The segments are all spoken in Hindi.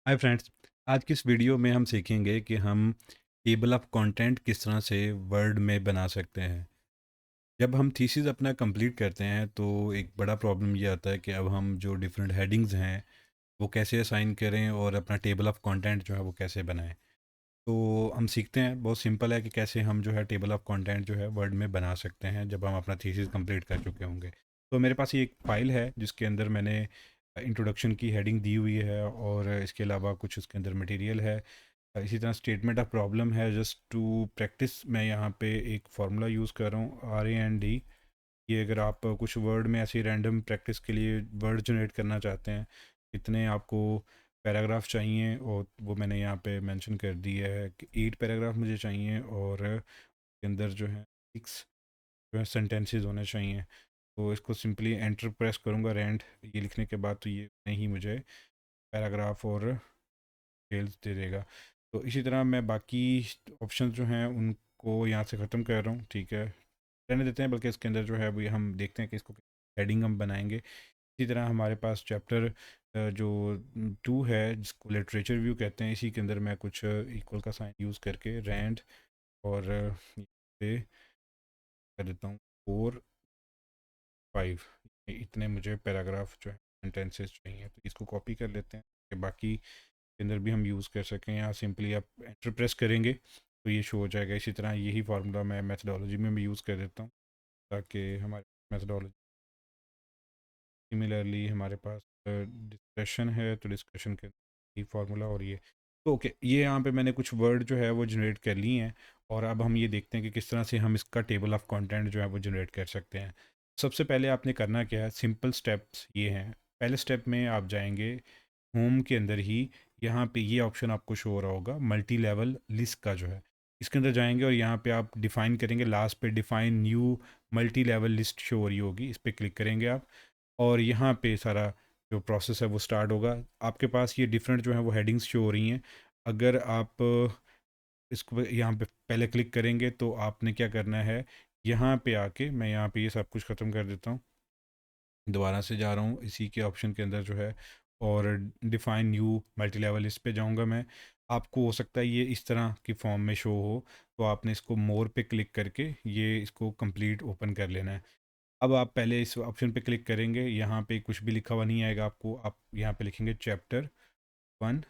Hi friends. आज की इस वीडियो में हम सीखेंगे कि हम टेबल ऑफ कंटेंट किस तरह से वर्ड में बना सकते हैं। जब हम थीसिस अपना कंप्लीट करते हैं तो एक बड़ा प्रॉब्लम ये आता है कि अब हम जो डिफरेंट हेडिंग्स हैं वो कैसे असाइन करें और अपना टेबल ऑफ कंटेंट जो है वो कैसे बनाएं। तो हम सीखते हैं, बहुत सिंपल है कि कैसे हम जो है टेबल ऑफ कंटेंट जो है वर्ड में बना सकते हैं जब हम अपना थीसिस कंप्लीट कर चुके होंगे। तो मेरे पास ये एक फ़ाइल है जिसके अंदर मैंने इंट्रोडक्शन की हेडिंग दी हुई है और इसके अलावा कुछ उसके अंदर मटेरियल है। इसी तरह स्टेटमेंट ऑफ प्रॉब्लम है। जस्ट टू प्रैक्टिस मैं यहाँ पे एक फार्मूला यूज़ कर रहा हूँ, RAND। ये अगर आप कुछ वर्ड में ऐसी रैंडम प्रैक्टिस के लिए वर्ड जनरेट करना चाहते हैं, कितने आपको पैराग्राफ चाहिए, और वो मैंने यहाँ पे मेंशन कर दिया है कि 8 पैराग्राफ मुझे चाहिए और के अंदर जो है 6 जो है सेंटेंसेस होने चाहिए। तो इसको सिंपली एंटर प्रेस करूँगा रैंड ये लिखने के बाद, तो ये नहीं मुझे पैराग्राफ और डिटेल्स दे देगा। तो इसी तरह मैं बाकी ऑप्शन जो हैं उनको यहाँ से ख़त्म कर रहा हूँ। ठीक है, रहने देते हैं, बल्कि इसके अंदर जो है वो हम देखते हैं कि इसको हेडिंग हम बनाएंगे। इसी तरह हमारे पास चैप्टर जो 2 है जिसको लिटरेचर व्यू कहते हैं, इसी के अंदर मैं कुछ इक्वल का साइन यूज़ करके रैंड और ये कर देता हूँ 4 5। इतने मुझे पैराग्राफ जो है सेंटेंसेस चाहिए, तो इसको कॉपी कर लेते हैं कि बाकी के अंदर भी हम यूज़ कर सकें। यहाँ सिंपली आप एंटर प्रेस करेंगे तो ये शो हो जाएगा। इसी तरह यही फार्मूला मैं मेथडोलॉजी में भी यूज़ कर देता हूँ ताकि हमारे मेथडोलॉजी सिमिलरली हमारे पास डिस्कशन है तो डिस्कशन के ही फार्मूला और ये। तो ओके, ये यहाँ पे मैंने कुछ वर्ड जो है वो जनरेट कर लिए हैं और अब हम ये देखते हैं कि किस तरह से हम इसका टेबल ऑफ कंटेंट जो है वो जनरेट कर सकते हैं। सबसे पहले आपने करना क्या है, सिंपल स्टेप्स ये हैं। पहले स्टेप में आप जाएंगे होम के अंदर ही, यहाँ पे ये ऑप्शन आपको शो हो रहा होगा मल्टी लेवल लिस्ट का जो है, इसके अंदर जाएंगे और यहाँ पे आप डिफ़ाइन करेंगे, लास्ट पे define new multi level list show हो रही होगी, इस पर क्लिक करेंगे आप और यहाँ पे सारा जो प्रोसेस है वो स्टार्ट होगा। आपके पास ये डिफरेंट जो है वो हेडिंग्स शो हो रही हैं। अगर आप इसको यहाँ पे पहले क्लिक करेंगे तो आपने क्या करना है, यहाँ पे आके मैं यहाँ पे ये सब कुछ ख़त्म कर देता हूँ, दोबारा से जा रहा हूँ इसी के ऑप्शन के अंदर जो है और डिफ़ाइन न्यू मल्टी लेवल इस पे जाऊँगा मैं। आपको हो सकता है ये इस तरह की फॉर्म में शो हो, तो आपने इसको मोर पे क्लिक करके ये इसको कंप्लीट ओपन कर लेना है। अब आप पहले इस ऑप्शन पे क्लिक करेंगे, यहाँ पे कुछ भी लिखा हुआ नहीं आएगा आपको, आप यहाँ पे लिखेंगे चैप्टर 1।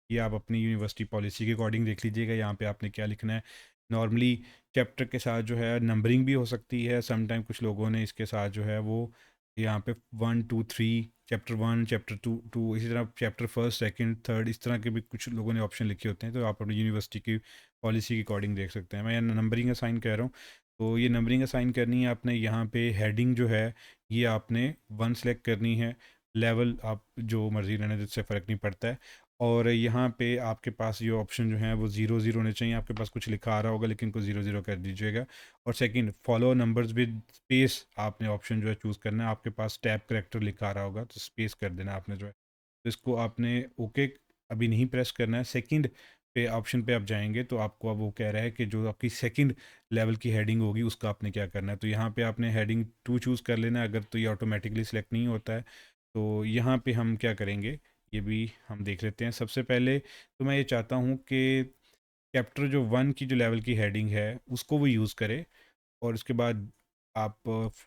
ये आप अपनी यूनिवर्सिटी पॉलिसी के अकॉर्डिंग देख लीजिएगा यहाँ पे आपने क्या लिखना है। नॉर्मली चैप्टर के साथ जो है नंबरिंग भी हो सकती है, समटाइम कुछ लोगों ने इसके साथ जो है वो यहाँ पे 1 2 3 चैप्टर 1 चैप्टर 2 इसी तरह चैप्टर फर्स्ट सेकंड थर्ड इस तरह के भी कुछ लोगों ने ऑप्शन लिखे होते हैं, तो आप अपनी यूनिवर्सिटी की पॉलिसी के अकॉर्डिंग देख सकते हैं। मैं यहाँ नंबरिंग असाइन कर रहा हूँ, तो ये नंबरिंग असाइन करनी है आपने। यहाँ पे हेडिंग जो है ये आपने 1 सेलेक्ट करनी है, लेवल आप जो मर्ज़ी रहने जिससे फ़र्क नहीं पड़ता है। और यहाँ पे आपके पास ये ऑप्शन जो है वो 0 0 होने चाहिए, आपके पास कुछ लिखा आ रहा होगा लेकिन कुछ 0 0 कर दीजिएगा। और second, follow numbers with space आपने ऑप्शन जो है चूज़ करना है, आपके पास टैब करेक्टर लिखा आ रहा होगा तो स्पेस कर देना आपने जो है, तो इसको आपने ओके अभी नहीं प्रेस करना है। सेकंड पे ऑप्शन पे आप जाएंगे तो आपको अब वो कह रहा है कि जो आपकी सेकंड लेवल की हेडिंग होगी उसका आपने क्या करना है, तो यहाँ पे आपने हेडिंग 2 चूज़ कर लेना है। अगर तो ये ऑटोमेटिकली सिलेक्ट नहीं होता है तो यहाँ पे हम क्या करेंगे ये भी हम देख लेते हैं। सबसे पहले तो मैं ये चाहता हूँ कि चैप्टर जो 1 की जो लेवल की हेडिंग है उसको वो यूज़ करे और उसके बाद आप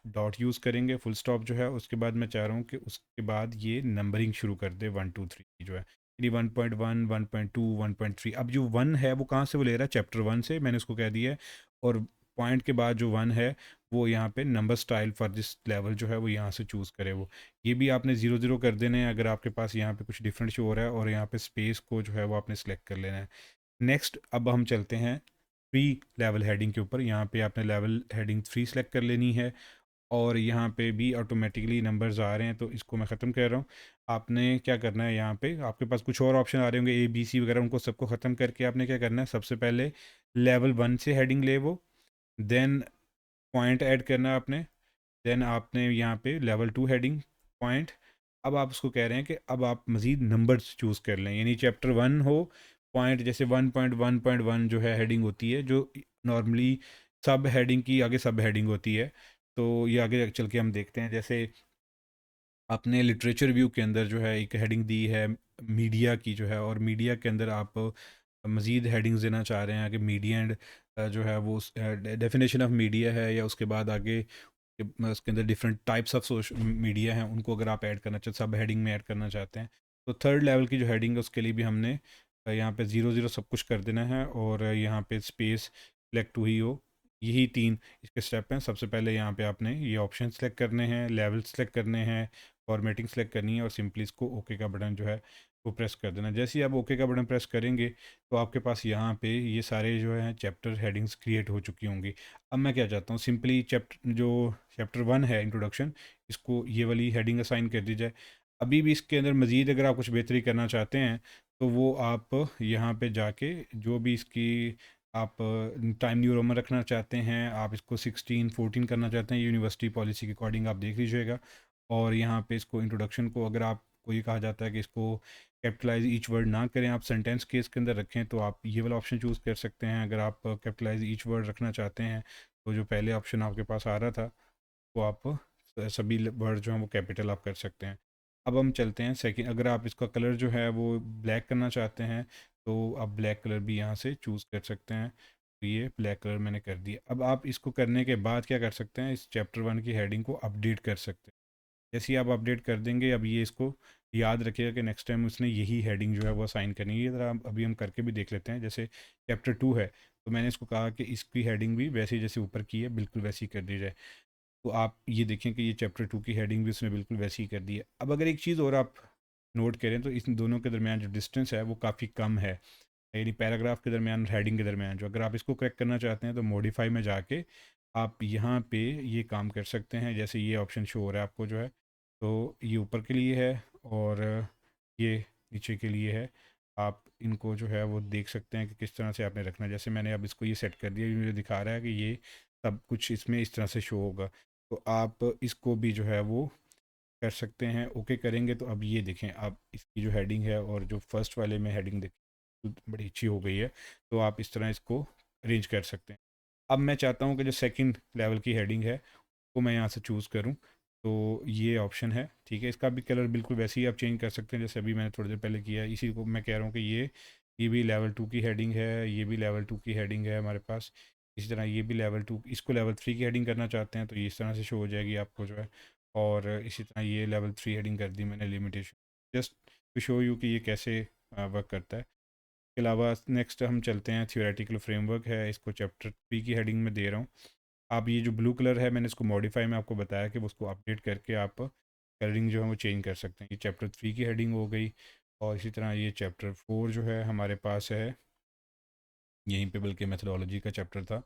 डॉट यूज़ करेंगे, फुल स्टॉप जो है। उसके बाद मैं चाह रहा हूँ कि उसके बाद ये नंबरिंग शुरू कर दे 1 2 3 की जो है, यानी 1.1 1.2 1.3। अब जो 1 है वो कहाँ से वो ले रहा है, चैप्टर 1 से, मैंने उसको कह दिया है। और पॉइंट के बाद जो 1 है वो यहाँ पे number style for this level जो है वो यहाँ से चूज़ करे वो। ये भी आपने 0 0 कर देने हैं अगर आपके पास यहाँ पे कुछ डिफरेंट शो हो रहा है, और यहाँ पे स्पेस को जो है वो आपने सेलेक्ट कर लेना है। नेक्स्ट अब हम चलते हैं 3 लेवल हेडिंग के ऊपर। यहाँ पे आपने लेवल हेडिंग 3 सेलेक्ट कर लेनी है और यहाँ पे भी ऑटोमेटिकली नंबर्स आ रहे हैं तो इसको मैं ख़त्म कर रहा हूँ। आपने क्या करना है, यहाँ पे आपके पास कुछ और ऑप्शन आ रहे होंगे ABC वगैरह, उनको सबको ख़त्म करके आपने क्या करना है, सबसे पहले लेवल 1 से हेडिंग ले वो, देन पॉइंट ऐड करना है आपने, देन आपने यहाँ पे लेवल 2 हेडिंग पॉइंट। अब आप उसको कह रहे हैं कि अब आप मज़ीद नंबर्स चूज़ कर लें, यानी चैप्टर 1 हो पॉइंट, जैसे 1.1.1 जो है हेडिंग होती है, जो नॉर्मली सब हेडिंग की आगे सब हेडिंग होती है। तो ये आगे चल के हम देखते हैं। जैसे आपने लिटरेचर व्यू के अंदर जो है एक हेडिंग दी है मीडिया की जो है, और मीडिया के अंदर आप मज़ीद हेडिंग्स देना चाह रहे हैं कि मीडिया एंड जो है वो डेफिनेशन ऑफ मीडिया है, या उसके बाद आगे उसके अंदर different types of social media हैं, उनको अगर आप ऐड करना चाहते, सब हेडिंग में ऐड करना चाहते हैं, तो थर्ड लेवल की जो हेडिंग है उसके लिए भी हमने यहाँ पे 0 0 सब कुछ कर देना है, और यहाँ पे स्पेस सेलेक्ट हुई हो, यही 3 इसके स्टेप हैं। सबसे पहले यहाँ पे आपने ये ऑप्शन सेलेक्ट करने हैं, लेवल सेलेक्ट करने हैं, फॉर्मेटिंग सेलेक्ट करनी है, और सिंपली इसको ओके का बटन जो है वो प्रेस कर देना। जैसे ही आप ओके का बटन प्रेस करेंगे तो आपके पास यहाँ पे ये सारे जो है चैप्टर हेडिंग्स क्रिएट हो चुकी होंगी। अब मैं क्या चाहता हूँ, सिंपली चैप्टर 1 है इंट्रोडक्शन, इसको ये वाली हेडिंग असाइन कर दी जाए। अभी भी इसके अंदर मज़ीद अगर आप कुछ बेहतरी करना चाहते हैं तो वो आप यहाँ पे जाके जो भी इसकी आप टाइम न्यू रोमन रखना चाहते हैं, आप इसको 16 14 करना चाहते हैं, यूनिवर्सिटी पॉलिसी के अकॉर्डिंग आप देख लीजिएगा। और यहाँ पे इसको इंट्रोडक्शन को अगर आपको ये कहा जाता है कि इसको कैपिटलाइज ईच वर्ड ना करें, आप सेंटेंस केस के अंदर रखें, तो आप ये वाला ऑप्शन चूज़ कर सकते हैं। अगर आप कैपिटलाइज ईच वर्ड रखना चाहते हैं तो जो पहले ऑप्शन आपके पास आ रहा था वो आप सभी वर्ड जो हैं वो कैपिटल आप कर सकते हैं। अब हम चलते हैं सेकंड, अगर आप इसका कलर जो है वो ब्लैक करना चाहते हैं तो आप ब्लैक कलर भी यहाँ से चूज़ कर सकते हैं। तो ये ब्लैक कलर मैंने कर दिया। अब आप इसको करने के बाद क्या कर सकते हैं, इस चैप्टर 1 की हेडिंग को अपडेट कर सकते हैं। जैसे ही आप अपडेट कर देंगे, अब ये इसको याद रखिएगा कि नेक्स्ट टाइम उसने यही हेडिंग जो है वो असाइन करनी है। ये ज़रा अभी हम करके भी देख लेते हैं। जैसे चैप्टर 2 है तो मैंने इसको कहा कि इसकी हेडिंग भी वैसे ही जैसे ऊपर की है बिल्कुल वैसी कर दी जाए। तो आप ये देखें कि ये चैप्टर 2 की हेडिंग भी उसने बिल्कुल वैसी ही कर दी है। अब अगर एक चीज़ और आप नोट करें तो इन दोनों के दरमियान जो डिस्टेंस है वो काफ़ी कम है, यानी पैराग्राफ के दरमियान और हेडिंग के दरमियान जो, अगर आप इसको करेक्ट करना चाहते हैं तो मॉडिफाई में जाके आप यहाँ पे ये काम कर सकते हैं। जैसे ये ऑप्शन शो हो रहा है आपको जो है, तो ये ऊपर के लिए है और ये नीचे के लिए है। आप इनको जो है वो देख सकते हैं कि किस तरह से आपने रखना है। जैसे मैंने अब इसको ये सेट कर दिया, ये मुझे दिखा रहा है कि ये सब कुछ इसमें इस तरह से शो होगा। तो आप इसको भी जो है वो कर सकते हैं। ओके करेंगे तो अब ये देखें, आप इसकी जो हेडिंग है और जो फर्स्ट वाले में हेडिंग देखें तो बड़ी अच्छी हो गई है। तो आप इस तरह इसको अरेंज कर सकते हैं। अब मैं चाहता हूँ कि जो सेकंड लेवल की हेडिंग है वो मैं यहाँ से चूज़ करूँ, तो ये ऑप्शन है, ठीक है। इसका भी कलर बिल्कुल वैसे ही आप चेंज कर सकते हैं जैसे अभी मैंने थोड़ी देर पहले किया है। इसी को मैं कह रहा हूँ कि ये भी लेवल 2 की हेडिंग है, ये भी लेवल 2 की हेडिंग है हमारे पास। इसी तरह ये भी लेवल 2, इसको लेवल 3 की हेडिंग करना चाहते हैं तो ये इस तरह से शो हो जाएगी आपको जो है। और इसी तरह ये लेवल 3 हेडिंग कर दी मैंने, limitation, just to show you कि ये कैसे वर्क करता है। इसके अलावा नेक्स्ट हम चलते हैं, थियोरेटिकल फ्रेमवर्क है, इसको चैप्टर 3 की हेडिंग में दे रहा हूँ। आप ये जो ब्लू कलर है मैंने इसको मॉडिफाई में आपको बताया कि उसको अपडेट करके आप कलरिंग जो है वो चेंज कर सकते हैं। ये चैप्टर 3 की हेडिंग हो गई। और इसी तरह ये चैप्टर 4 जो है हमारे पास है, यहीं पे बल्कि मेथडोलॉजी का चैप्टर था,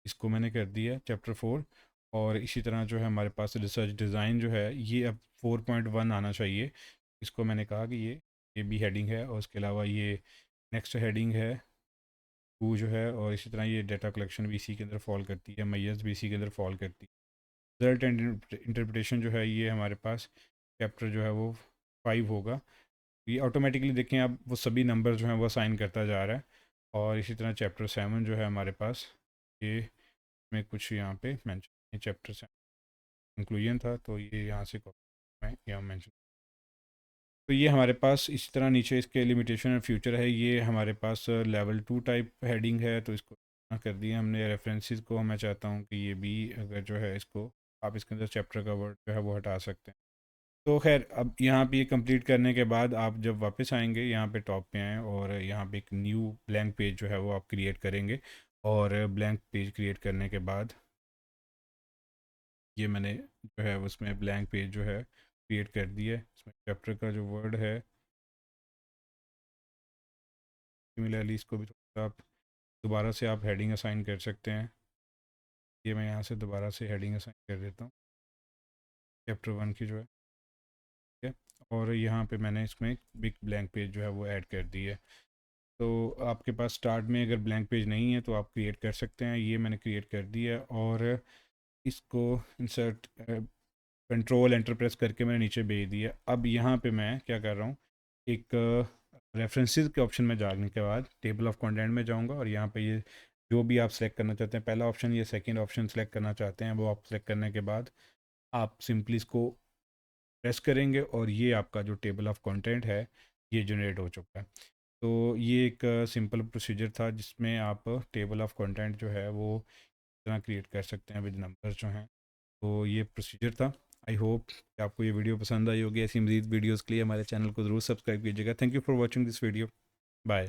इसको मैंने कर दिया चैप्टर 4। और इसी तरह जो है हमारे पास रिसर्च डिज़ाइन जो है ये अब 4.1 आना चाहिए। इसको मैंने कहा कि ये भी हेडिंग है, और इसके अलावा ये नेक्स्ट हेडिंग है 2 जो है। और इसी तरह ये डाटा कलेक्शन भी इसी के अंदर फॉल करती है, मैयर्स भी इसी के अंदर फॉल करती है। रिजल्ट एंड इंटरप्रिटेशन जो है ये हमारे पास चैप्टर जो है वो 5 होगा। ये ऑटोमेटिकली देखें आप वो सभी नंबर जो हैं वो असाइन करता जा रहा है। और इसी तरह चैप्टर 7 जो है हमारे पास, ये में कुछ यहाँ पे मेंशन, चैप्टर 7 इंक्लूजन था तो ये यहाँ से मैं यहाँ मेंशन। तो ये हमारे पास इसी तरह नीचे इसके लिमिटेशन और फ्यूचर है, ये हमारे पास लेवल 2 टाइप हेडिंग है तो इसको कर दिया हमने। रेफरेंसेस को मैं चाहता हूँ कि ये भी अगर जो है इसको आप इसके अंदर चैप्टर का वर्ड जो है वो हटा सकते हैं। तो खैर अब यहाँ पे ये कंप्लीट करने के बाद आप जब वापस आएंगे यहाँ पे टॉप पे आएँ और यहाँ पे एक न्यू ब्लैंक पेज जो है वो आप क्रिएट करेंगे। और ब्लैंक पेज क्रिएट करने के बाद ये मैंने जो है उसमें ब्लैंक पेज जो है क्रिएट कर दिया है। इसमें चैप्टर का जो वर्ड है, सिमिलरली इसको भी थोड़ा आप दोबारा से आप हेडिंग असाइन कर सकते हैं। ये मैं यहाँ से दोबारा से हेडिंग असाइन कर देता हूँ चैप्टर 1 की जो है, ठीक है। और यहाँ पे मैंने इसमें बिग ब्लैंक पेज जो है वो ऐड कर दी है। तो आपके पास स्टार्ट में अगर ब्लैंक पेज नहीं है तो आप क्रिएट कर सकते हैं। ये मैंने क्रिएट कर दिया है और इसको इंसर्ट कंट्रोल एंटर प्रेस करके मैंने नीचे भेज दिया। अब यहाँ पे मैं क्या कर रहा हूँ, एक रेफरेंसेस के ऑप्शन में जाने के बाद टेबल ऑफ कंटेंट में जाऊँगा और यहाँ पे ये जो भी आप सेलेक्ट करना चाहते हैं, पहला ऑप्शन या सेकंड ऑप्शन सेलेक्ट करना चाहते हैं, वो आप सेलेक्ट करने के बाद आप सिंपली इसको प्रेस करेंगे और ये आपका जो टेबल ऑफ कंटेंट है ये जनरेट हो चुका है। तो ये एक सिंपल प्रोसीजर था जिसमें आप टेबल ऑफ कंटेंट जो है वो इस तरह क्रिएट कर सकते हैं विद नंबर्स जो हैं। तो ये प्रोसीजर था। आई होप कि आपको ये वीडियो पसंद आई होगी। ऐसी मज़ीद वीडियोज़ के लिए हमारे चैनल को ज़रूर सब्सक्राइब कीजिएगा। Thank you for watching this video. Bye.